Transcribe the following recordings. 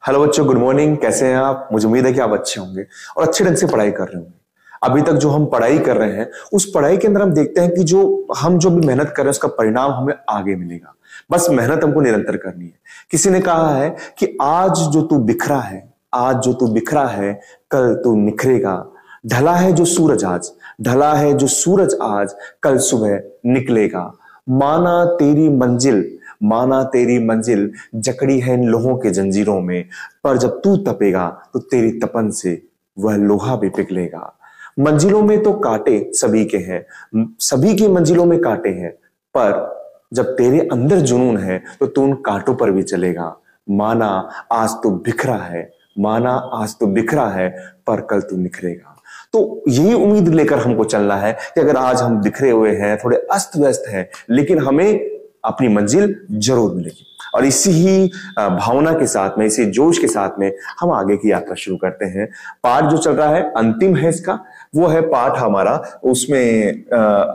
Hello बच्चों, good morning. कैसे हैं आप? मुझे उम्मीद है कि आप अच्छे होंगे और अच्छे ढंग से पढ़ाई कर रहे होंगे। अभी तक जो हम पढ़ाई कर रहे हैं उस पढ़ाई के अंदर हम देखते हैं कि जो भी मेहनत कर रहे हैं उसका परिणाम हमें आगे मिलेगा। बस मेहनत हमको निरंतर करनी है। किसी ने कहा है कि आज जो तू बिखरा है कल तू निखरेगा। ढला है जो सूरज आज, ढला है जो सूरज आज, कल सुबह निकलेगा। माना तेरी मंजिल माना तेरी मंजिल जकड़ी है इन लोहों के जंजीरों में, पर जब तू तपेगा तो तेरी तपन से वह लोहा भी पिघलेगा। मंजिलों में तो कांटे सभी के हैं, सभी की मंजिलों में कांटे हैं, पर जब तेरे अंदर जुनून है तो तू उन कांटों पर भी चलेगा। माना आज तो बिखरा है माना आज तो बिखरा है, पर कल तू निखरेगा। तो यही उम्मीद लेकर हमको चलना है कि अगर आज हम बिखरे हुए हैं, थोड़े अस्त व्यस्त हैं, लेकिन हमें अपनी मंजिल जरूर मिलेगी। और इसी ही भावना के साथ में, इसी जोश के साथ में हम आगे की यात्रा शुरू करते हैं। पाठ जो चल रहा है अंतिम है इसका, वो है पाठ हमारा। उसमें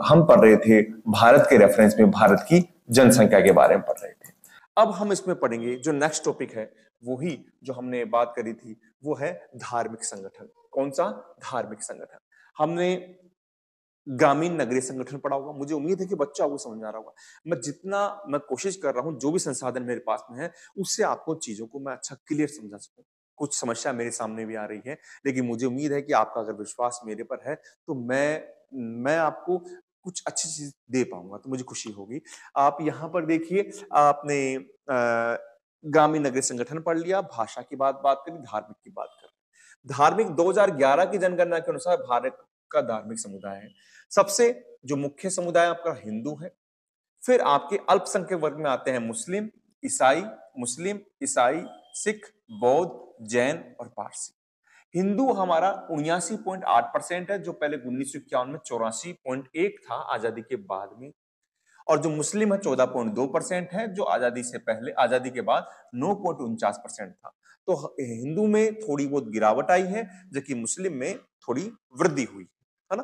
हम पढ़ रहे थे भारत के रेफरेंस में भारत की जनसंख्या के बारे में पढ़ रहे थे। अब हम इसमें पढ़ेंगे जो नेक्स्ट टॉपिक है, वही जो हमने बात करी थी, वो है धार्मिक संगठन। कौन सा? धार्मिक संगठन। हमने ग्रामीण नगरीय संगठन पढ़ा होगा। मुझे उम्मीद है कि बच्चा आपको समझ में आ रहा होगा। मैं कोशिश कर रहा हूं, जो भी संसाधन मेरे पास में है उससे आपको चीजों को मैं अच्छा क्लियर समझा सकूं। कुछ समस्या मेरे सामने भी आ रही है, लेकिन मुझे उम्मीद है कि आपका अगर विश्वास मेरे पर है तो मैं आपको कुछ अच्छी चीज दे पाऊंगा, तो मुझे खुशी होगी। आप यहाँ पर देखिए, आपने ग्रामीण नगरीय संगठन पढ़ लिया, भाषा की बात करी, धार्मिक की बात करी। धार्मिक 2011 की जनगणना के अनुसार भारत का धार्मिक समुदाय है। सबसे जो मुख्य समुदाय आपका हिंदू है, फिर आपके अल्पसंख्यक वर्ग में आते हैं मुस्लिम ईसाई, सिख, बौद्ध, जैन और पारसी। हिंदू हमारा 79.8% है, जो पहले 1951 में 84.1 था आजादी के बाद में। और जो मुस्लिम है 14.2% है, जो आजादी के बाद 9.49% था। तो हिंदू में थोड़ी बहुत गिरावट आई है, जबकि मुस्लिम में थोड़ी वृद्धि हुई है ना।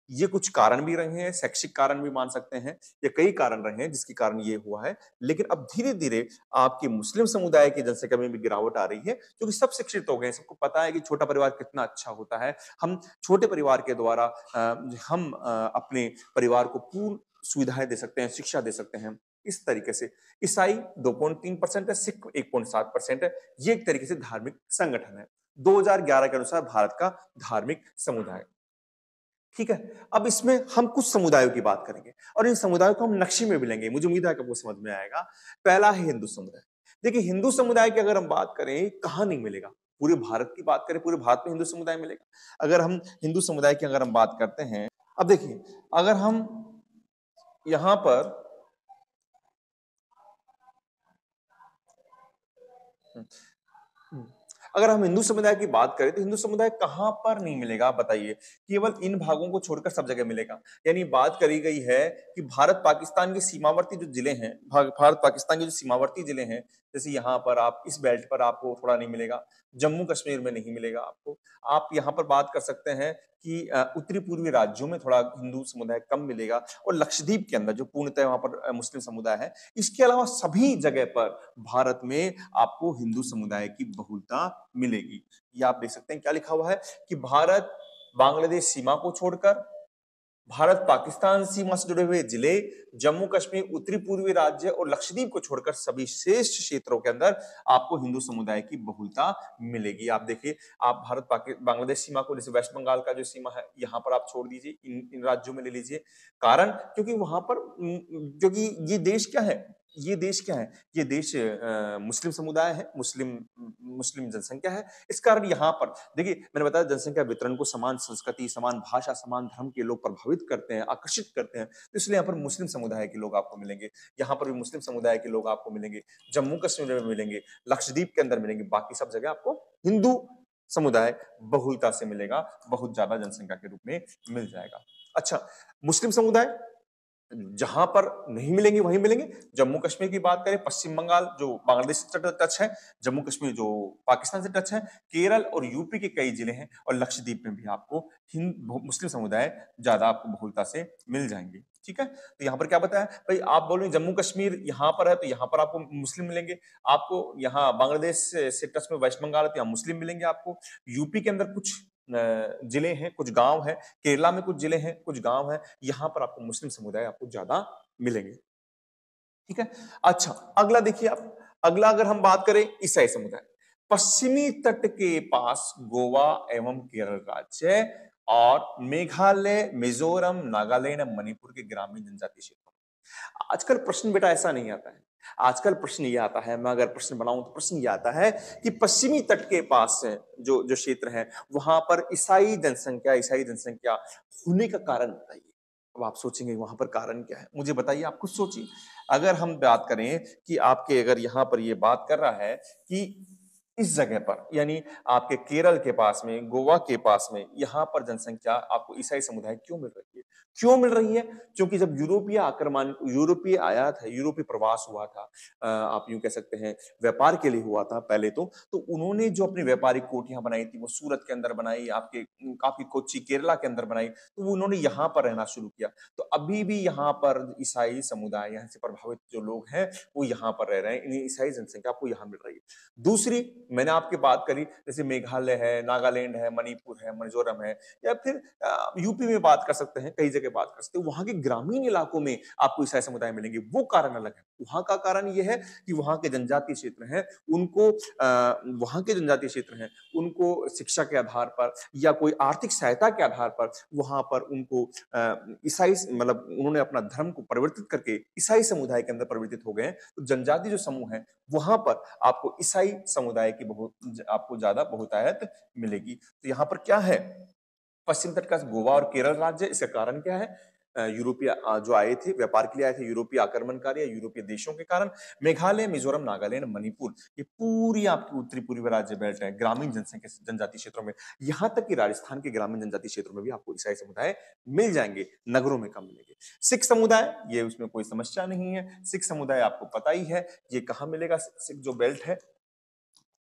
ये कुछ कारण भी रहे हैं, शैक्षिक कारण भी मान सकते हैं, ये कई कारण रहे हैं जिसके कारण ये हुआ है। लेकिन अब धीरे धीरे आपके मुस्लिम समुदाय की जनसंख्या में भी गिरावट आ रही है, क्योंकि सब शिक्षित हो गए। सबको पता है कि छोटा परिवार कितना अच्छा होता है। हम छोटे परिवार के द्वारा हम अपने परिवार को पूर्ण सुविधाएं दे सकते हैं, शिक्षा दे सकते हैं। इस तरीके से ईसाई 2.3% है, सिख 1.7% है। ये एक तरीके से धार्मिक संगठन है 2011 के अनुसार भारत का धार्मिक समुदाय। ठीक है, अब इसमें हम कुछ समुदायों की बात करेंगे और इन समुदायों को हम नक्शे में भी लेंगे। मुझे उम्मीद है कि आपको समझ में आएगा। पहला है हिंदू समुदाय। देखिए, हिंदू समुदाय की अगर हम बात करें, कहां नहीं मिलेगा? पूरे भारत की बात करें, पूरे भारत में हिंदू समुदाय मिलेगा। अगर हम हिंदू समुदाय की अगर हम बात करते हैं, अब देखिए, अगर हम यहां पर अगर हम हिंदू समुदाय की बात करें तो हिंदू समुदाय कहां पर नहीं मिलेगा, आप बताइए? केवल इन भागों को छोड़कर सब जगह मिलेगा। यानी बात करी गई है कि भारत पाकिस्तान के सीमावर्ती जो जिले हैं, भारत पाकिस्तान के जो सीमावर्ती जिले हैं, जैसे यहाँ पर आप इस बेल्ट पर आपको थोड़ा नहीं मिलेगा, जम्मू कश्मीर में नहीं मिलेगा आपको। आप यहाँ पर बात कर सकते हैं कि उत्तरी पूर्वी राज्यों में थोड़ा हिंदू समुदाय कम मिलेगा, और लक्षद्वीप के अंदर जो पूर्णतः वहां पर मुस्लिम समुदाय है। इसके अलावा सभी जगह पर भारत में आपको हिंदू समुदाय की बहुलता मिलेगी। ये आप देख सकते हैं क्या लिखा हुआ है कि भारत बांग्लादेश सीमा को छोड़कर, भारत पाकिस्तान सीमा से जुड़े हुए जिले, जम्मू कश्मीर, उत्तरी पूर्वी राज्य और लक्षद्वीप को छोड़कर सभी शेष क्षेत्रों के अंदर आपको हिंदू समुदाय की बहुलता मिलेगी। आप देखिए, आप भारत बांग्लादेश सीमा को, जैसे वेस्ट बंगाल का जो सीमा है, यहां पर आप छोड़ दीजिए, इन राज्यों में ले लीजिए। कारण, क्योंकि वहां पर क्योंकि ये देश क्या है? ये देश मुस्लिम समुदाय है, मुस्लिम जनसंख्या है। इस कारण यहाँ पर देखिए, मैंने बताया जनसंख्या वितरण को समान संस्कृति, समान भाषा, समान धर्म के लोग प्रभावित करते हैं, आकर्षित करते हैं। तो इसलिए यहाँ पर मुस्लिम समुदाय के लोग आपको मिलेंगे। यहाँ पर भी मुस्लिम समुदाय के लोग आपको मिलेंगे, जम्मू कश्मीर में मिलेंगे, लक्षद्वीप के अंदर मिलेंगे। बाकी सब जगह आपको हिंदू समुदाय बहुलता से मिलेगा, बहुत ज्यादा जनसंख्या के रूप में मिल जाएगा। अच्छा, मुस्लिम समुदाय जहां पर नहीं मिलेंगे वहीं मिलेंगे। जम्मू कश्मीर की बात करें, पश्चिम बंगाल जो बांग्लादेश से टच है, जम्मू कश्मीर जो पाकिस्तान से टच है, केरल और यूपी के कई जिले हैं, और लक्षद्वीप में भी आपको मुस्लिम समुदाय ज्यादा आपको बहुलता से मिल जाएंगे। ठीक है। तो यहाँ पर क्या बताया भाई, आप बोल रहे हैं जम्मू कश्मीर यहाँ पर है तो यहाँ पर आपको मुस्लिम मिलेंगे, आपको यहाँ बांग्लादेश से टच में वेस्ट बंगाल है तो यहाँ मुस्लिम मिलेंगे, आपको यूपी के अंदर कुछ जिले हैं, कुछ गांव हैं, केरला में कुछ जिले हैं, कुछ गांव हैं, यहाँ पर आपको मुस्लिम समुदाय आपको ज्यादा मिलेंगे, ठीक है। अच्छा, अगला देखिए आप, अगला अगर हम बात करें ईसाई समुदाय, पश्चिमी तट के पास गोवा एवं केरल राज्य और मेघालय, मिजोरम, नागालैंड, मणिपुर के ग्रामीण जनजातीय क्षेत्रों में। आजकल प्रश्न बेटा ऐसा नहीं आता है, आजकल प्रश्न ये आता है, मैं अगर प्रश्न बनाऊं तो प्रश्न ये आता है कि पश्चिमी तट के पास जो जो क्षेत्र है वहां पर ईसाई जनसंख्या होने का कारण बताइए। अब आप सोचेंगे वहां पर कारण क्या है, मुझे बताइए, आप खुद सोचिए। अगर हम बात करें कि आपके अगर यहां पर ये बात कर रहा है कि इस जगह पर यानी आपके केरल के पास में, गोवा के पास में, यहां पर जनसंख्या आपको ईसाई समुदाय क्यों मिल रही है? क्यों मिल रही है? क्योंकि जब यूरोपीय आक्रमण, यूरोपीय आयात है, यूरोपीय प्रवास हुआ था, आप यूं कह सकते हैं व्यापार के लिए हुआ था पहले तो उन्होंने जो अपनी व्यापारिक कोठियां बनाई थी वो सूरत के अंदर बनाई, आपकी कोच्चि केरला के अंदर बनाई, तो उन्होंने यहाँ पर रहना शुरू किया। तो अभी भी यहाँ पर ईसाई समुदाय, यहाँ से प्रभावित जो लोग हैं वो यहाँ पर रह रहे हैं, इन्हें ईसाई जनसंख्या आपको यहाँ मिल रही है। दूसरी मैंने आपकी बात करी जैसे मेघालय है, नागालैंड है, मणिपुर है, मिजोरम है, या फिर यूपी में बात कर सकते हैं, कई जगह बात कर सकते हैं, वहां के ग्रामीण इलाकों में आपको ईसाई समुदाय मिलेंगे, वो कारण अलग है। वहां का कारण यह है कि वहां के जनजातीय क्षेत्र हैं, उनको वहां के जनजातीय क्षेत्र हैं, उनको शिक्षा के आधार पर या कोई आर्थिक सहायता के आधार पर वहां पर उनको ईसाई मतलब उन्होंने अपना धर्म को परिवर्तित करके ईसाई समुदाय के अंदर परिवर्तित हो गए हैं। तो जनजातीय जो समूह है वहां पर आपको ईसाई समुदाय की आपको ज्यादा बहुतायत मिलेगी। तो यहाँ पर क्या है, पश्चिम तट का गोवा और केरल राज्य, इसका कारण क्या है? यूरोपीय जो आए थे, व्यापार के लिए आए थे, यूरोपीय आक्रमणकारी या यूरोपीय देशों के कारण। मेघालय, मिजोरम, नागालैंड, मणिपुर, ये पूरी आपकी उत्तरी पूर्वी राज्य बेल्ट है, ग्रामीण जनसंख्या जनजातीय क्षेत्रों में, यहां तक कि राजस्थान के ग्रामीण जनजातीय क्षेत्रों में भी आपको ईसाई समुदाय मिल जाएंगे, नगरों में कम मिलेंगे। सिख समुदाय, ये उसमें कोई समस्या नहीं है। सिख समुदाय आपको पता ही है ये कहां मिलेगा, सिख जो बेल्ट है,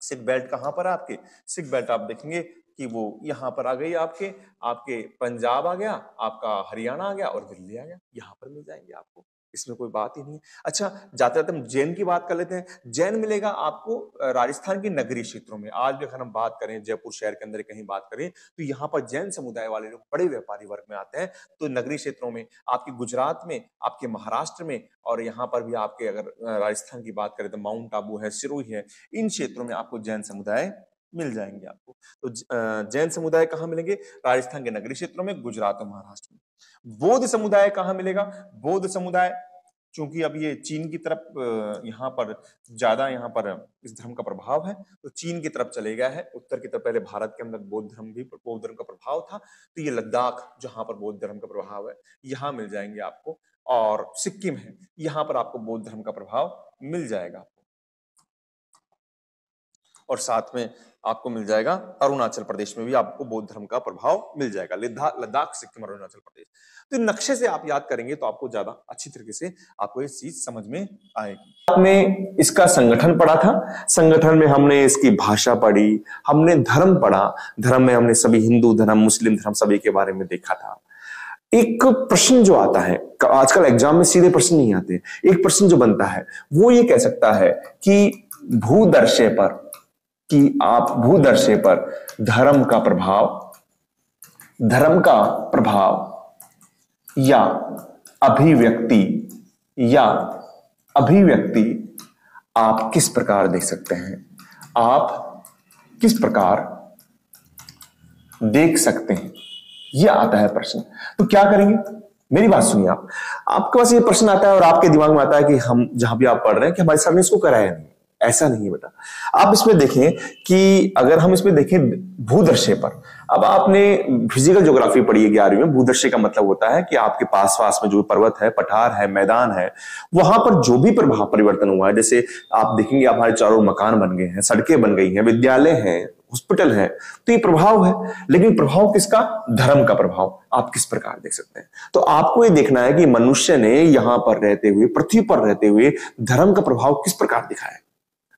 सिख बेल्ट कहां पर है आपके, सिख बेल्ट आप देखेंगे कि वो यहां पर आ गई, आपके पंजाब आ गया, आपका हरियाणा आ गया और दिल्ली आ गया, यहां पर मिल जाएंगे आपको, इसमें कोई बात ही नहीं है। अच्छा, जाते जाते हम जैन की बात कर लेते हैं। जैन मिलेगा आपको राजस्थान के नगरीय क्षेत्रों में। आज भी अगर हम बात करें जयपुर शहर के अंदर कहीं बात करें तो यहाँ पर जैन समुदाय वाले लोग बड़े व्यापारी वर्ग में आते हैं। तो नगरीय क्षेत्रों में आपके गुजरात में, आपके महाराष्ट्र में, और यहाँ पर भी आपके अगर राजस्थान की बात करें तो माउंट आबू है, सिरोही है, इन क्षेत्रों में आपको जैन समुदाय मिल जाएंगे आपको। तो जैन समुदाय कहां मिलेंगे? राजस्थान के नगरीय क्षेत्रों में, गुजरात और महाराष्ट्र में। बौद्ध समुदाय कहां मिलेगा? बौद्ध समुदाय क्योंकि अब ये चीन की तरफ यहाँ पर ज्यादा यहाँ पर इस धर्म का प्रभाव है, तो चीन की तरफ चले गया है। उत्तर की तरफ पहले भारत के अंदर बौद्ध धर्म का प्रभाव था, तो ये लद्दाख जहां पर बौद्ध धर्म का प्रभाव है यहाँ मिल जाएंगे आपको। और सिक्किम है, यहाँ पर आपको बौद्ध धर्म का प्रभाव मिल जाएगा। और साथ में आपको मिल जाएगा अरुणाचल प्रदेश में भी आपको बौद्ध धर्म का प्रभाव मिल जाएगा, लद्दाख, सिक्किम और अरुणाचल प्रदेश। तो नक्शे से आप याद करेंगे तो आपको ज्यादा अच्छी तरीके से आपको ये चीज समझ में आएगी। आपने इसका संगठन पढ़ा था, संगठन में हमने इसकी भाषा पढ़ी, हमने धर्म पढ़ा, धर्म में हमने सभी हिंदू धर्म, मुस्लिम धर्म सभी के बारे में देखा था। एक प्रश्न जो आता है, आजकल एग्जाम में सीधे प्रश्न नहीं आते, एक प्रश्न जो बनता है वो ये कह सकता है कि भूदर्शे पर, कि आप भूदर्शे पर धर्म का प्रभाव या अभिव्यक्ति आप किस प्रकार देख सकते हैं, आप किस प्रकार देख सकते हैं, यह आता है प्रश्न। तो क्या करेंगे, मेरी बात सुनिए, आपके पास ये प्रश्न आता है और आपके दिमाग में आता है कि हम जहां भी आप पढ़ रहे हैं कि हमारे सर ने इसको कराया नहीं। ऐसा नहीं है बेटा। आप इसमें देखें कि अगर हम इसमें देखें भूदर्शे पर, अब आपने फिजिकल ज्योग्राफी पढ़ी है 11वीं में, भूदर्शे का मतलब होता है कि आपके पास में जो पर्वत है, पठार है, मैदान है, वहां पर जो भी प्रभाव परिवर्तन हुआ है, जैसे आप देखेंगे हमारे चारों मकान बन गए हैं, सड़कें बन गई हैं, विद्यालय हैं, हॉस्पिटल है, तो ये प्रभाव है। लेकिन प्रभाव किसका? धर्म का प्रभाव आप किस प्रकार देख सकते हैं। तो आपको ये देखना है कि मनुष्य ने यहां पर रहते हुए, पृथ्वी पर रहते हुए धर्म का प्रभाव किस प्रकार दिखाया है।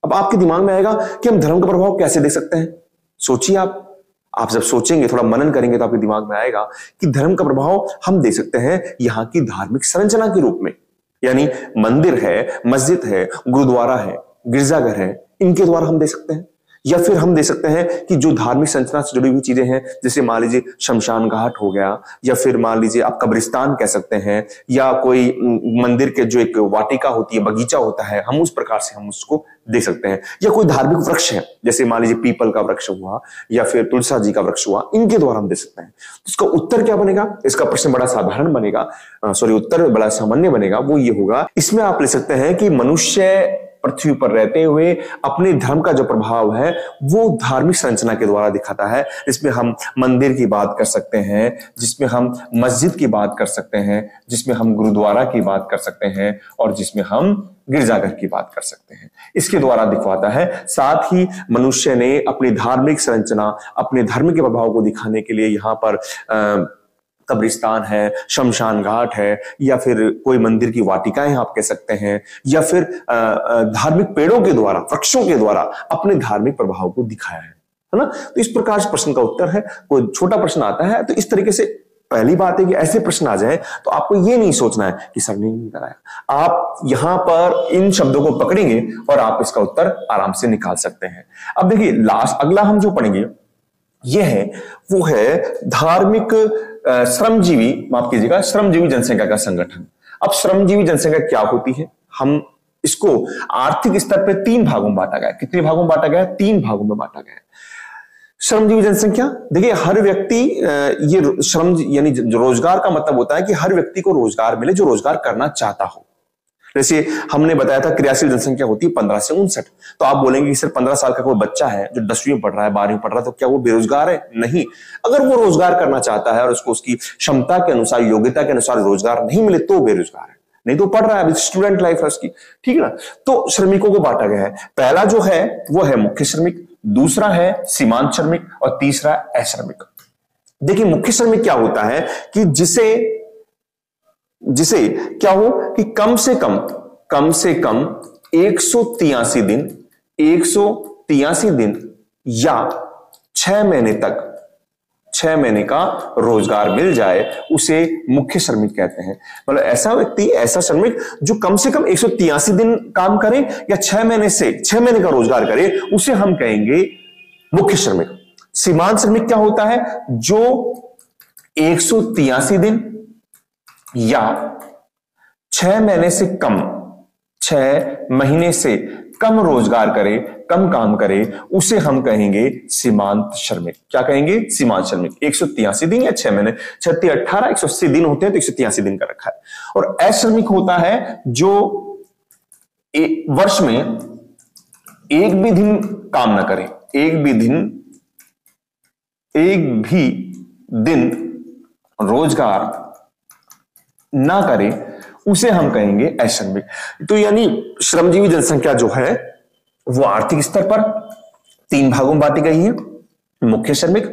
अब आपके दिमाग में आएगा कि हम धर्म का प्रभाव कैसे देख सकते हैं। सोचिए आप, आप जब सोचेंगे, थोड़ा मनन करेंगे, तो आपके दिमाग में आएगा कि धर्म का प्रभाव हम दे सकते हैं यहाँ की धार्मिक संरचना के रूप में। यानी मंदिर है, मस्जिद है, गुरुद्वारा है, गिरजाघर है, इनके द्वारा हम दे सकते हैं। या फिर हम दे सकते हैं कि जो धार्मिक संरचना से जुड़ी हुई चीजें हैं, जैसे मान लीजिए शमशान घाट हो गया, या फिर मान लीजिए आप कब्रिस्तान कह सकते हैं, या कोई मंदिर के जो एक वाटिका होती है, बगीचा होता है, हम उस प्रकार से हम उसको दे सकते हैं। या कोई धार्मिक वृक्ष है, जैसे मान लीजिए पीपल का वृक्ष हुआ या फिर तुलसा जी का वृक्ष हुआ, इनके द्वारा हम दे सकते हैं। इसका उत्तर क्या बनेगा? इसका प्रश्न बड़ा साधारण बनेगा, उत्तर बड़ा सामान्य बनेगा। वो ये होगा, इसमें आप ले सकते हैं कि मनुष्य पृथ्वी पर रहते हुए अपने धर्म का जो प्रभाव है वो धार्मिक संरचना के द्वारा दिखाता है, जिसमें हम मंदिर की बात कर सकते हैं, जिसमें हम मस्जिद की बात कर सकते हैं, जिसमें हम गुरुद्वारा की बात कर सकते हैं, और जिसमें हम गिरजाघर की बात कर सकते हैं। इसके द्वारा दिखवाता है। साथ ही मनुष्य ने अपनी धार्मिक संरचना, अपने धर्म के प्रभाव को दिखाने के लिए यहाँ पर कब्रिस्तान है, शमशान घाट है, या फिर कोई मंदिर की वाटिकाएं आप कह सकते हैं, या फिर धार्मिक पेड़ों के द्वारा, वृक्षों के द्वारा अपने धार्मिक प्रभाव को दिखाया है ना। तो इस प्रकार से प्रश्न का उत्तर है। कोई छोटा प्रश्न आता है तो इस तरीके से, पहली बात है कि ऐसे प्रश्न आ जाए तो आपको ये नहीं सोचना है कि सर ने नहीं कराया। आप यहां पर इन शब्दों को पकड़ेंगे और आप इसका उत्तर आराम से निकाल सकते हैं। अब देखिए, अगला हम जो पढ़ेंगे ये है, वो है धार्मिक श्रमजीवी, माफ कीजिएगा, श्रमजीवी जनसंख्या का संगठन। अब श्रमजीवी जनसंख्या क्या होती है? हम इसको आर्थिक स्तर पर 3 भागों में बांटा गया। कितने भागों में बांटा गया? 3 भागों में बांटा गया। श्रमजीवी जनसंख्या, देखिए, हर व्यक्ति, ये श्रम यानी रोजगार का मतलब होता है कि हर व्यक्ति को रोजगार मिले जो रोजगार करना चाहता हो। जैसे हमने बताया था, क्रियाशील जनसंख्या होती है 15 से 59। तो आप बोलेंगे कि सिर्फ 15 साल का कोई बच्चा है जो 10वीं में पढ़ रहा है, 12वीं में पढ़ रहा है, तो क्या वो बेरोजगार है? नहीं। अगर वो रोजगार करना चाहता है और उसको उसकी क्षमता के अनुसार, योग्यता के अनुसार रोजगार नहीं मिले तो बेरोजगार है, नहीं तो पढ़ रहा है, अभी स्टूडेंट लाइफ है उसकी, ठीक है ना। तो श्रमिकों को बांटा गया है। पहला जो है वो है मुख्य श्रमिक, दूसरा है सीमांत श्रमिक, और तीसरा अश्रमिक। देखिए, मुख्य श्रमिक क्या होता है कि जिसे क्या हो कि कम से कम 183 दिन या 6 महीने का रोजगार मिल जाए, उसे मुख्य श्रमिक कहते हैं। मतलब ऐसा व्यक्ति, ऐसा श्रमिक जो कम से कम 183 दिन काम करे या 6 महीने का रोजगार करे, उसे हम कहेंगे मुख्य श्रमिक। सीमांत श्रमिक क्या होता है? जो 183 दिन या 6 महीने से कम रोजगार करे, कम काम करे, उसे हम कहेंगे सीमांत श्रमिक। क्या कहेंगे? सीमांत श्रमिक। 183 दिन या 6 महीने, 36, 18, 180 दिन होते हैं, तो 183 दिन का रखा है। और अश्रमिक होता है जो वर्ष में एक भी दिन काम ना करे, एक भी दिन रोजगार ना करे, उसे हम कहेंगे अश्रमिक। तो यानी श्रमजीवी जनसंख्या जो है वो आर्थिक स्तर पर 3 भागों में बांटी गई है, मुख्य श्रमिक,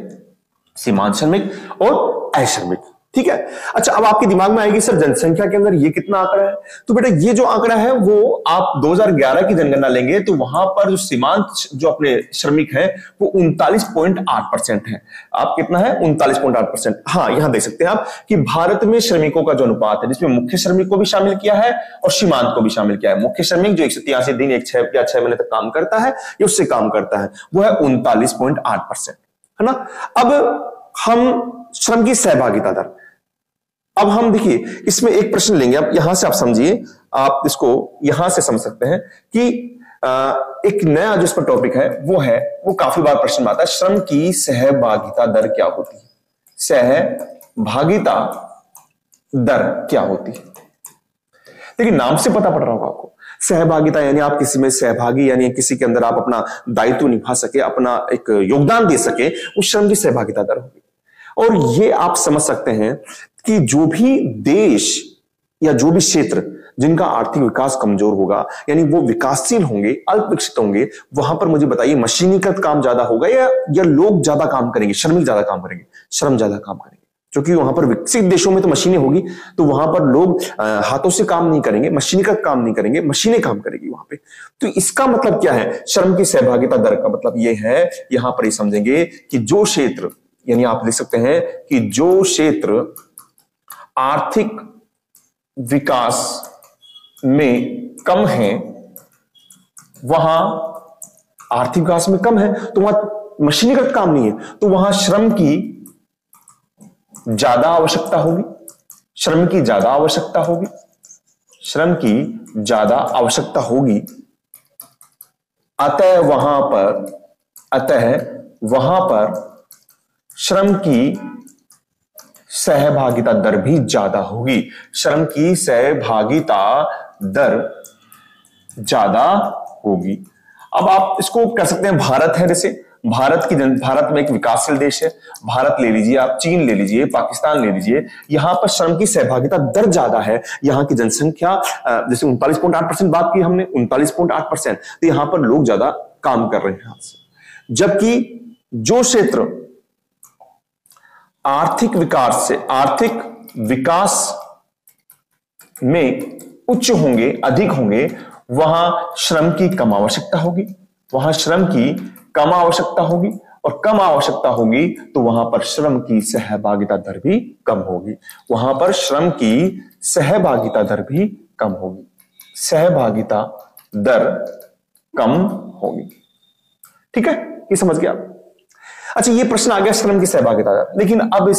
सीमांत श्रमिक और अश्रमिक। ठीक है। अच्छा, अब आपके दिमाग में आएगी, सर जनसंख्या के अंदर ये कितना आंकड़ा है? तो बेटा, ये जो आंकड़ा है वो आप 2011 की जनगणना लेंगे तो वहां पर जो सीमांत जो अपने श्रमिक है वो 39.8% है। आप कितना है? 39.8%। हाँ, यहां देख सकते हैं आप कि भारत में श्रमिकों का जो अनुपात है, जिसमें मुख्य श्रमिक को भी शामिल किया है और सीमांत को भी शामिल किया है। मुख्य श्रमिक जो 183 दिन, 6 महीने तक काम करता है या उससे काम करता है, वो है 39.8%, है ना। अब हम श्रम की सहभागिता दर, अब हम देखिए इसमें एक प्रश्न लेंगे। अब यहां से आप समझिए, आप इसको यहां से समझ सकते हैं कि एक नया जो इस पर टॉपिक है वो काफी बार प्रश्न आता है, श्रम की सहभागिता दर क्या होती है? सहभागिता दर क्या होती है? देखिए, नाम से पता पड़ रहा होगा आपको, सहभागिता यानी आप किसी में सहभागी, यानी किसी के अंदर आप अपना दायित्व निभा सके, अपना एक योगदान दे सके, उस श्रम की सहभागिता दर होगी। और ये आप समझ सकते हैं कि जो भी देश या जो भी क्षेत्र जिनका आर्थिक विकास कमजोर होगा, यानी वो विकासशील होंगे, अल्प विकसित होंगे, वहां पर मुझे बताइए मशीनीकृत काम ज्यादा होगा या लोग ज्यादा काम करेंगे, श्रमिक ज्यादा काम करेंगे, श्रम ज्यादा काम करेंगे। क्योंकि वहां पर विकसित देशों में तो मशीनें होगी, तो वहां पर लोग हाथों से काम नहीं करेंगे, मशीनीकृत काम नहीं करेंगे, मशीनें काम करेगी वहां पे। तो इसका मतलब क्या है? श्रम की सहभागिता दर का मतलब यह है, यहां पर ही समझेंगे कि जो क्षेत्र, यानी आप लिख सकते हैं कि जो क्षेत्र आर्थिक विकास में कम है, वहां आर्थिक विकास में कम है तो वहां मशीनीकृत काम नहीं है, तो वहां श्रम की ज्यादा आवश्यकता होगी, श्रम की ज्यादा आवश्यकता होगी, श्रम की ज्यादा आवश्यकता होगी। अतः वहां पर श्रम की सहभागिता दर भी ज्यादा होगी, श्रम की सहभागिता दर ज्यादा होगी। अब आप इसको कह सकते हैं, भारत है, जैसे भारत में एक विकासशील देश है, भारत ले लीजिए आप, चीन ले लीजिए, पाकिस्तान ले लीजिए, यहां पर श्रम की सहभागिता दर ज्यादा है, यहां की जनसंख्या जैसे 39.8% बात की हमने, 39.8%, तो यहां पर लोग ज्यादा काम कर रहे हैं हाथ से। जबकि जो क्षेत्र आर्थिक विकास में उच्च होंगे, अधिक होंगे, वहां श्रम की कम आवश्यकता होगी, वहां श्रम की कम आवश्यकता होगी, और कम आवश्यकता होगी तो वहां पर श्रम की सहभागिता दर भी कम होगी, वहां पर श्रम की सहभागिता दर भी कम होगी, सहभागिता दर कम होगी। ठीक है, ये समझ गए आप? अच्छा, ये प्रश्न आ गया श्रम की सहभागिता दर, लेकिन अब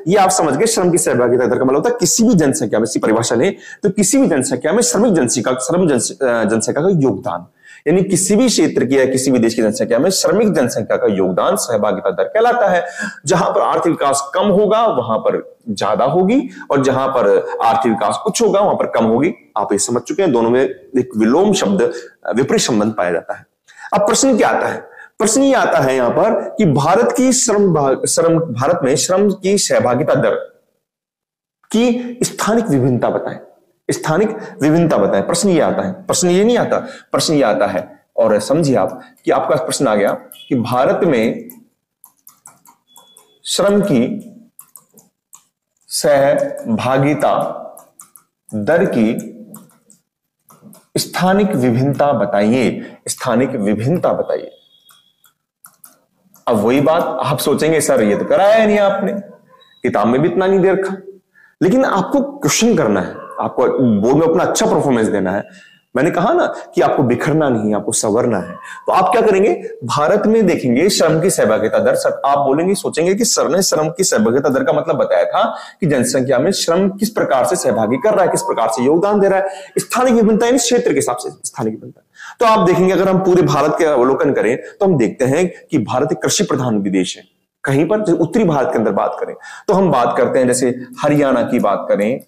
ये आप समझ गए श्रम की सहभागिता दर का मतलब होता है किसी भी जनसंख्या में, इसकी परिभाषा ले तो किसी भी जनसंख्या में श्रम जनसंख्या का योगदान, यानी किसी भी क्षेत्र की या किसी भी देश की जनसंख्या में श्रमिक जनसंख्या का योगदान सहभागिता दर कहलाता है। जहां पर आर्थिक विकास कम होगा वहां पर ज्यादा होगी, और जहां पर आर्थिक विकास उच्च होगा वहां पर कम होगी। आप ये समझ चुके हैं, दोनों में एक विलोम शब्द, विपरीत संबंध पाया जाता है। अब प्रश्न क्या आता है? प्रश्न ये आता है यहां पर कि भारत में श्रम की सहभागिता दर की स्थानिक विभिन्नता बताएं, स्थानिक विभिन्नता बताएं। प्रश्न ये आता है, प्रश्न ये नहीं आता, प्रश्न ये आता है। और समझिए आप कि आपका प्रश्न आ गया कि भारत में श्रम की सहभागिता दर की स्थानिक विभिन्नता बताइए, स्थानिक विभिन्नता बताइए। अब वही बात आप सोचेंगे, सर ये तो कराया नहीं आपने, किताब में भी इतना नहीं दे रखा, लेकिन आपको क्वेश्चन करना है, आपको बोर्ड में अपना अच्छा परफॉर्मेंस देना है। मैंने कहा ना कि आपको बिखरना नहीं, आपको संवरना है। तो आप क्या करेंगे, भारत में देखेंगे श्रम की सहभागिता दर, सर आप बोलेंगे, सोचेंगे कि सर ने श्रम की सहभागिता दर का मतलब बताया था कि जनसंख्या में श्रम किस प्रकार से सहभागी कर रहा है, किस प्रकार से योगदान दे रहा है, स्थानिक विभिन्नता यानी क्षेत्र के हिसाब से स्थानिक विभिन्नता। तो आप देखेंगे, अगर हम पूरे भारत के अवलोकन करें तो हम देखते हैं कि भारत एक कृषि प्रधान देश है। कहीं पर उत्तरी भारत के अंदर बात करें तो हम बात करते हैं, जैसे हरियाणा की बात करें,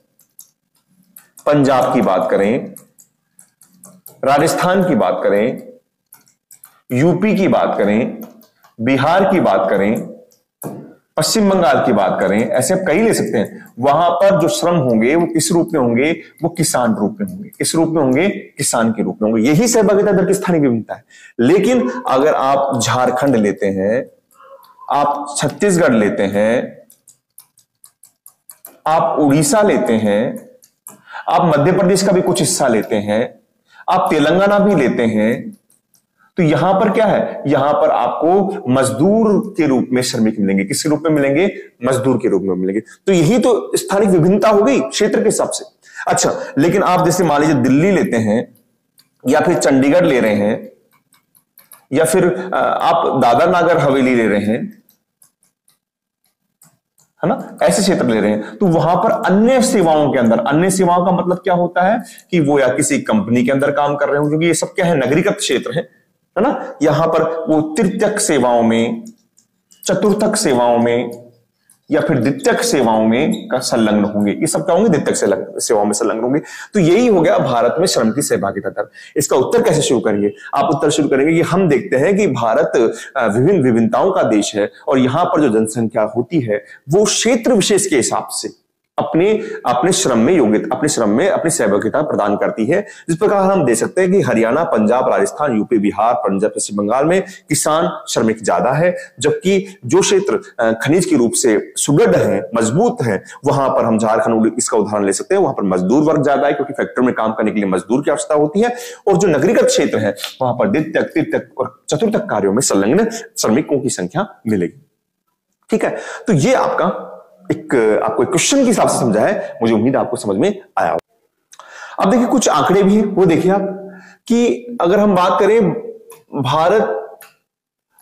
पंजाब की बात करें, राजस्थान की बात करें, यूपी की बात करें, बिहार की बात करें, पश्चिम बंगाल की बात करें, ऐसे आप कई ले सकते हैं। वहां पर जो श्रम होंगे वो किस रूप में होंगे, वो किसान रूप में होंगे। किस रूप में होंगे? किसान के रूप में होंगे। यही सहभागिता दर की स्थानिक विभिन्नता है। लेकिन अगर आप झारखंड लेते हैं, आप छत्तीसगढ़ लेते हैं, आप उड़ीसा लेते हैं, आप मध्य प्रदेश का भी कुछ हिस्सा लेते हैं, आप तेलंगाना भी लेते हैं, तो यहां पर क्या है, यहां पर आपको मजदूर के रूप में श्रमिक मिलेंगे। किसके रूप में मिलेंगे? मजदूर के रूप में मिलेंगे। तो यही तो स्थानिक विभिन्नता हो गई क्षेत्र के हिसाब से। अच्छा, लेकिन आप जैसे मान लीजिए दिल्ली लेते हैं, या फिर चंडीगढ़ ले रहे हैं, या फिर आप दादर नागर हवेली ले रहे हैं, है ना, ऐसे क्षेत्र ले रहे हैं, तो वहां पर अन्य सेवाओं के अंदर, अन्य सेवाओं का मतलब क्या होता है कि वो या किसी कंपनी के अंदर काम कर रहे हो, क्योंकि ये सब क्या है, नगरीकृत क्षेत्र है ना। यहां पर वो तृतीयक सेवाओं में, चतुर्थक सेवाओं में, या फिर द्वितीयक सेवाओं में का संलग्न होंगे। ये सब क्या होंगे? द्वितीयक सेवाओं में संलग्न होंगे। तो यही हो गया भारत में श्रम की सहभागिता दर। इसका उत्तर कैसे शुरू करेंगे? आप उत्तर शुरू करेंगे कि हम देखते हैं कि भारत विभिन्न विभिन्नताओं का देश है, और यहां पर जो जनसंख्या होती है वो क्षेत्र विशेष के हिसाब से, अपने श्रम में योग्यता, अपने श्रम में अपनी सहभागिता प्रदान करती है। जिस प्रकार हम दे सकते हैं कि हरियाणा, पंजाब, राजस्थान, यूपी, बिहार, पंजाब, पश्चिम बंगाल में किसान श्रमिक ज्यादा है, जबकि जो क्षेत्र खनिज के रूप से सुदृढ़ है, मजबूत है, वहां पर हम झारखंड इसका उदाहरण ले सकते हैं, वहां पर मजदूर वर्ग ज्यादा है क्योंकि फैक्ट्री में काम करने के लिए मजदूर की आवश्यकता होती है। और जो नगरीकृत क्षेत्र है वहां पर द्वितीयक, तृतीयक और चतुर्थक कार्यों में संलग्न श्रमिकों की संख्या मिलेगी। ठीक है, तो ये आपको एक क्वेश्चन के हिसाब से समझा है, मुझे उम्मीद है आपको समझ में आया होगा। अब देखिए कुछ आंकड़े भी हैं, वो देखिए आप कि अगर हम बात करें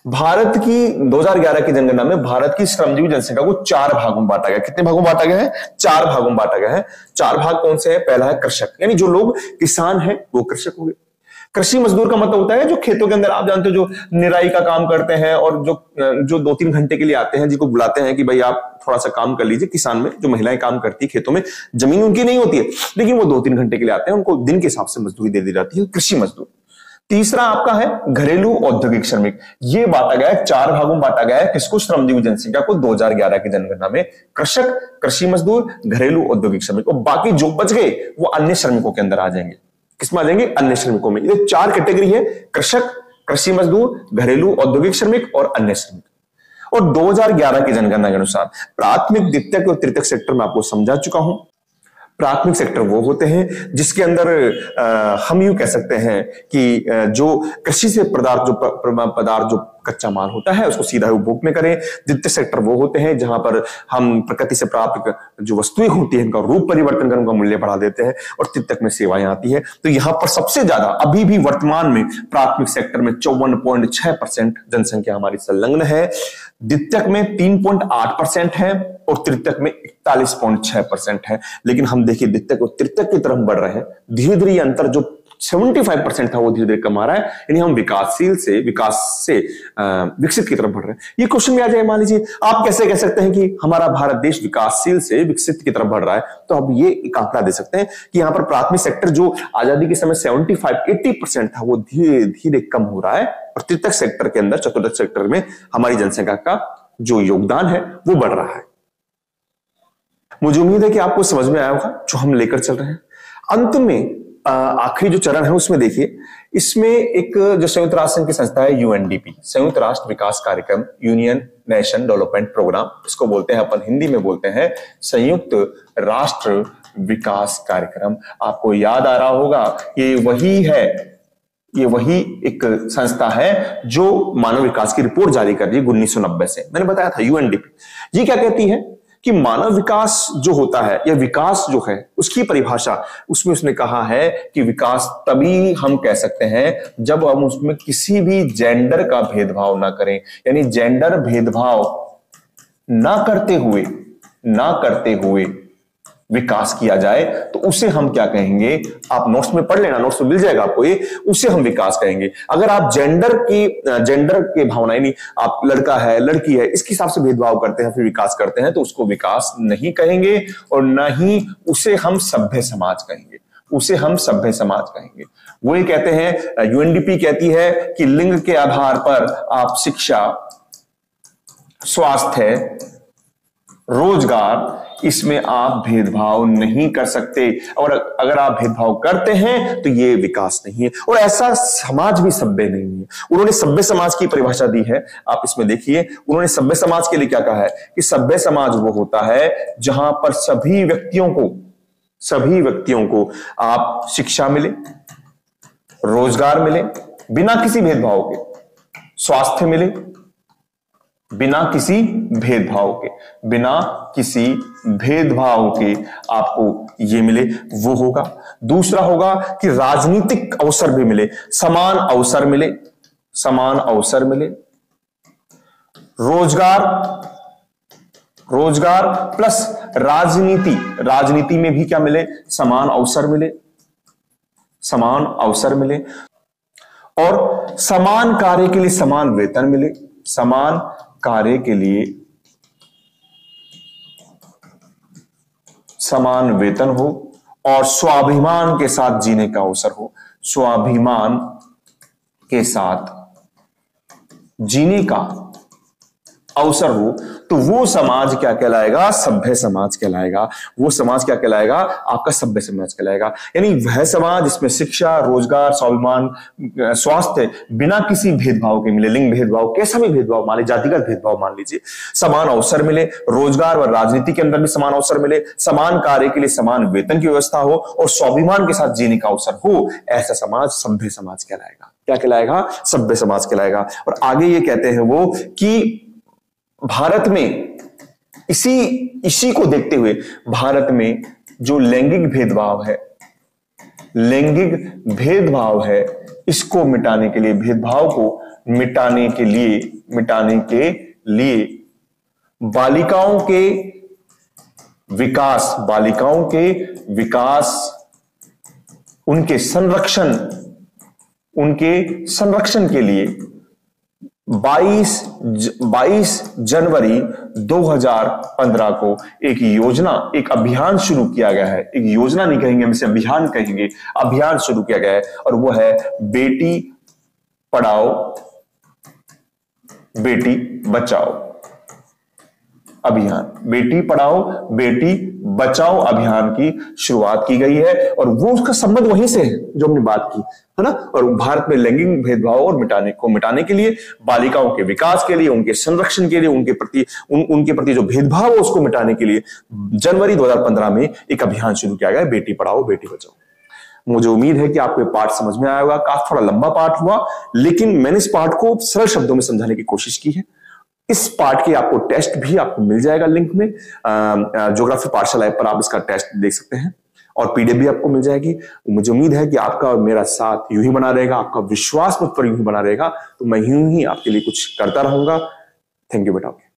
भारत की 2011 की जनगणना में भारत की श्रमजीवी जनसंख्या को 4 भागों में बांटा गया। कितने भागों में बांटा गया है? 4 भागों में बांटा गया है। 4 भाग कौन से हैं? पहला है कृषक, यानी जो लोग किसान हैं वो कृषक हो गए। कृषि मजदूर का मतलब होता है जो खेतों के अंदर, आप जानते हो, जो निराई का काम करते हैं और जो 2-3 घंटे के लिए आते हैं, जिनको बुलाते हैं कि भाई आप थोड़ा सा काम कर लीजिए। किसान में जो महिलाएं काम करती है खेतों में, जमीन उनकी नहीं होती है लेकिन वो 2-3 घंटे के लिए आते हैं, उनको दिन के हिसाब से मजदूरी दे दी जाती है, कृषि मजदूर। तीसरा आपका है घरेलू औद्योगिक श्रमिक। ये बांटा गया है 4 भागों में बांटा गया है किसको? श्रमजीवी जनसंख्या को 2011 की जनगणना में। कृषक, कृषि मजदूर, घरेलू औद्योगिक श्रमिक, और बाकी जो बच गए वो अन्य श्रमिकों के अंदर आ जाएंगे। किसमें आ जाएंगे? अन्य श्रमिकों में। ये 4 कैटेगरी है, कृषक, कृषि मजदूर, घरेलू औद्योगिक श्रमिक और अन्य श्रमिक। और 2011 की जनगणना के अनुसार प्राथमिक, द्वितीयक और तृतीयक सेक्टर में आपको समझा चुका हूं। प्राथमिक सेक्टर वो होते हैं जिसके अंदर हम यूं कह सकते हैं कि जो कृषि से पदार्थ जो कच्चा माल होता है उसको सीधा उपभोग में करें। द्वितीय सेक्टर वो होते हैं जहां पर हम प्रकृति से प्राप्त जो वस्तुएं होती हैं उनका रूप परिवर्तन कर उनका मूल्य बढ़ा देते हैं। और तृतीयक में सेवाएं आती है। तो यहां पर सबसे ज्यादा अभी भी वर्तमान में प्राथमिक सेक्टर में 54.6% जनसंख्या हमारी संलग्न है, द्वितीयक में 3.8% है और तृतीयक में 41.6% है। लेकिन हम देखिए द्वितीयक और तृतीयक की तरफ बढ़ रहे हैं, धीरे धीरे अंतर जो 75% था वो धीरे धीरे कम आ रहा है, यानी हम विकास से विकसित की तरफ बढ़ रहे हैं। ये क्वेश्चन में आ जाए, मान लीजिए आप कैसे कह सकते हैं कि हमारा भारत देश विकासशील से विकसित की तरफ बढ़ रहा है? तो अब ये एक आंकड़ा दे सकते हैं कि यहां पर प्राथमिक सेक्टर जो आजादी के समय 75-80% था वो धीरे धीरे कम हो रहा है और तृतीयक सेक्टर के अंदर, चतुर्थक सेक्टर में हमारी जनसंख्या का जो योगदान है वो बढ़ रहा है। मुझे उम्मीद है कि आपको समझ में आया होगा जो हम लेकर चल रहे हैं। अंत में आखिरी जो चरण है उसमें देखिए, इसमें एक जो संयुक्त राष्ट्र संघ की संस्था है यूएनडीपी, संयुक्त राष्ट्र विकास कार्यक्रम, यूनियन नेशन डेवलपमेंट प्रोग्राम, इसको बोलते हैं अपन हिंदी में बोलते हैं संयुक्त राष्ट्र विकास कार्यक्रम। आपको याद आ रहा होगा ये वही एक संस्था है जो मानव विकास की रिपोर्ट जारी कर रही है 1990 से। मैंने बताया था यूएनडीपी ये क्या कहती है कि मानव विकास जो होता है या विकास जो है उसकी परिभाषा, उसमें उसने कहा है कि विकास तभी हम कह सकते हैं जब हम उसमें किसी भी जेंडर का भेदभाव ना करें, यानी जेंडर भेदभाव ना करते हुए विकास किया जाए तो उसे हम क्या कहेंगे? आप नोट्स में पढ़ लेना, नोट्स में मिल जाएगा आपको ये, उसे हम विकास कहेंगे। अगर आप जेंडर के भावना, यानी आप लड़का है लड़की है इसके हिसाब से भेदभाव करते हैं फिर विकास करते हैं तो उसको विकास नहीं कहेंगे और न ही उसे हम सभ्य समाज कहेंगे। वो ये कहते हैं, यूएनडीपी कहती है कि लिंग के आधार पर आप शिक्षा, स्वास्थ्य, रोजगार, इसमें आप भेदभाव नहीं कर सकते और अगर आप भेदभाव करते हैं तो ये विकास नहीं है और ऐसा समाज भी सभ्य नहीं है। उन्होंने सभ्य समाज की परिभाषा दी है, आप इसमें देखिए उन्होंने सभ्य समाज के लिए क्या कहा है कि सभ्य समाज वो होता है जहां पर सभी व्यक्तियों को आप शिक्षा मिले, रोजगार मिले बिना किसी भेदभाव के, स्वास्थ्य मिले बिना किसी भेदभाव के आपको ये मिले, वो होगा। दूसरा होगा कि राजनीतिक अवसर भी मिले, समान अवसर मिले, रोजगार प्लस राजनीति में भी क्या मिले? समान अवसर मिले और समान कार्य के लिए समान वेतन मिले, समान कार्य के लिए समान वेतन हो और स्वाभिमान के साथ जीने का अवसर हो, अवसर हो, तो वो समाज क्या कहलाएगा? सभ्य समाज कहलाएगा। वो समाज क्या कहलाएगा? आपका सभ्य समाज कहलाएगा। यानी वह समाज जिसमें शिक्षा, रोजगार, स्वाभिमान, स्वास्थ्य बिना किसी भेदभाव के मिले, लिंग भेदभाव, कैसा भी भेदभाव मान लीजिए, जातिगत भेदभाव मान लीजिए, समान अवसर मिले, रोजगार व राजनीति के अंदर भी समान अवसर मिले, समान कार्य के लिए समान वेतन की व्यवस्था हो और स्वाभिमान के साथ जीने का अवसर हो, ऐसा समाज सभ्य समाज कहलाएगा। क्या कहलाएगा? सभ्य समाज कहलाएगा। और आगे ये कहते हैं वो कि भारत में इसी को देखते हुए भारत में जो लैंगिक भेदभाव है, इसको मिटाने के लिए, भेदभाव को मिटाने के लिए बालिकाओं के विकास, उनके संरक्षण के लिए 22 जनवरी 2015 को एक अभियान शुरू किया गया है। एक योजना नहीं कहेंगे हम इसे, अभियान कहेंगे। अभियान शुरू किया गया है और वो है बेटी पढ़ाओ बेटी बचाओ अभियान। बेटी पढ़ाओ बेटी बचाओ अभियान की शुरुआत की गई है और वो उसका संबंध वहीं से है जो हमने बात की है ना। और भारत में लैंगिक भेदभाव और मिटाने के लिए, बालिकाओं के विकास के लिए, उनके संरक्षण के लिए, उनके प्रति जो भेदभाव है उसको मिटाने के लिए जनवरी 2015 में एक अभियान शुरू किया गया है, बेटी पढ़ाओ बेटी बचाओ। मुझे उम्मीद है कि आपको ये पाठ समझ में आया होगा। काफी थोड़ा लंबा पाठ हुआ, लेकिन मैंने इस पाठ को सरल शब्दों में समझाने की कोशिश की है। इस पाठ के आपको टेस्ट भी आपको मिल जाएगा लिंक में, ज्योग्राफी पाठशाला ऐप पर आप इसका टेस्ट देख सकते हैं और पीडीएफ भी आपको मिल जाएगी। मुझे उम्मीद है कि आपका और मेरा साथ यूं ही बना रहेगा, आपका विश्वास मुझ पर यूं ही बना रहेगा, तो मैं यूं ही आपके लिए कुछ करता रहूंगा। थैंक यू बेटा।